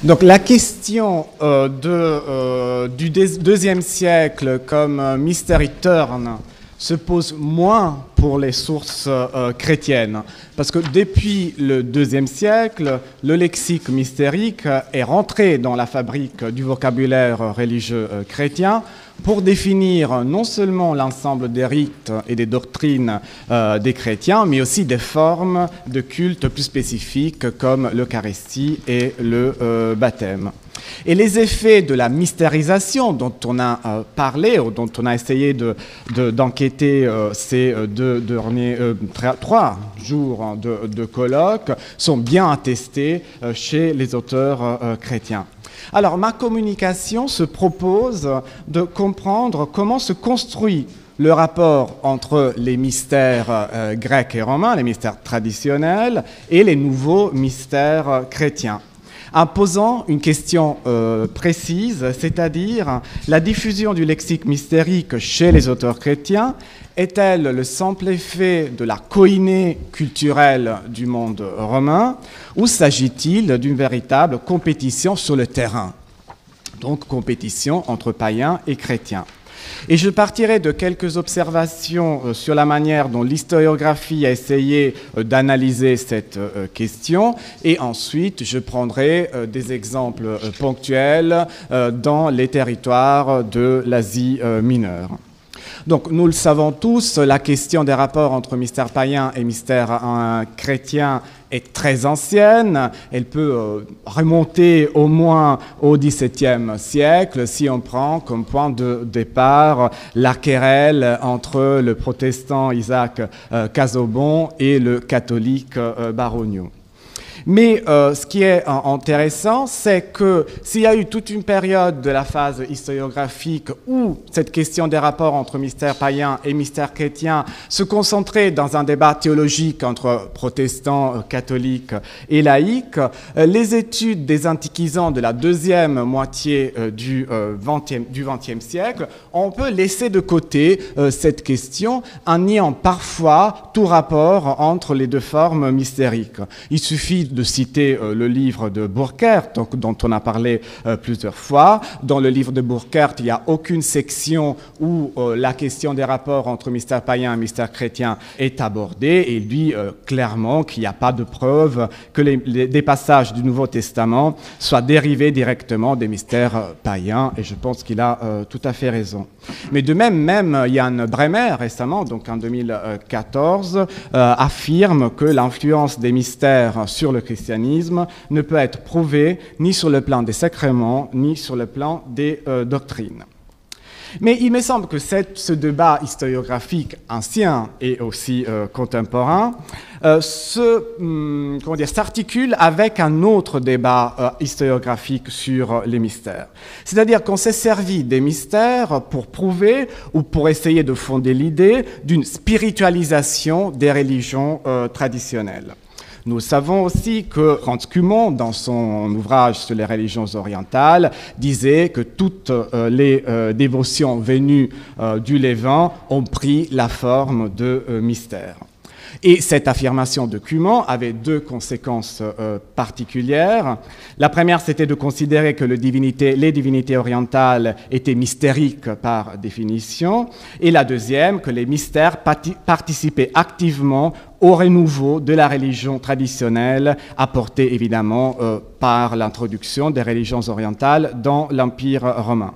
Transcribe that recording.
Donc la question du deuxième siècle comme mystery turn se pose moins pour les sources chrétiennes, parce que depuis le deuxième siècle, le lexique mystérique est rentré dans la fabrique du vocabulaire religieux chrétien pour définir non seulement l'ensemble des rites et des doctrines des chrétiens, mais aussi des formes de culte plus spécifiques comme l'Eucharistie et le baptême. Et les effets de la mystérisation dont on a parlé, ou dont on a essayé d'enquêter ces trois jours de colloque, sont bien attestés chez les auteurs chrétiens. Alors, ma communication se propose de comprendre comment se construit le rapport entre les mystères grecs et romains, les mystères traditionnels, et les nouveaux mystères chrétiens, en posant une question précise, c'est-à-dire la diffusion du lexique mystérique chez les auteurs chrétiens est-elle le simple effet de la koiné culturelle du monde romain, ou s'agit-il d'une véritable compétition sur le terrain, donc compétition entre païens et chrétiens? Et je partirai de quelques observations sur la manière dont l'historiographie a essayé d'analyser cette question, et ensuite je prendrai des exemples ponctuels dans les territoires de l'Asie mineure. Donc, nous le savons tous, la question des rapports entre mystère païen et mystère chrétien est très ancienne. Elle peut remonter au moins au XVIIe siècle si on prend comme point de départ la querelle entre le protestant Isaac Casaubon et le catholique Baronius. Mais ce qui est intéressant, c'est que s'il y a eu toute une période de la phase historiographique où cette question des rapports entre mystère païen et mystère chrétien se concentrait dans un débat théologique entre protestants, catholiques et laïcs, les études des antiquisants de la deuxième moitié du XXe siècle ont un peu laissé de côté cette question en niant parfois tout rapport entre les deux formes mystériques. Il suffit de citer le livre de Burckert, dont on a parlé plusieurs fois. Dans le livre de Burckert, il n'y a aucune section où la question des rapports entre mystère païen et mystère chrétien est abordée, et il dit clairement qu'il n'y a pas de preuve que des passages du Nouveau Testament soient dérivés directement des mystères païens, et je pense qu'il a tout à fait raison. Mais de même Jan Bremer, récemment, donc en 2014, affirme que l'influence des mystères sur le christianisme ne peut être prouvée ni sur le plan des sacrements, ni sur le plan des doctrines. Mais il me semble que ce débat historiographique ancien et aussi contemporain s'articule avec un autre débat historiographique sur les mystères. C'est-à-dire qu'on s'est servi des mystères pour prouver ou pour essayer de fonder l'idée d'une spiritualisation des religions traditionnelles. Nous savons aussi que Franz Cumont, dans son ouvrage sur les religions orientales, disait que toutes les dévotions venues du Levant ont pris la forme de mystère. Et cette affirmation de Cumont avait deux conséquences particulières. La première, c'était de considérer que les divinités orientales étaient mystériques par définition. Et la deuxième, que les mystères participaient activement au renouveau de la religion traditionnelle, apportée évidemment par l'introduction des religions orientales dans l'Empire romain.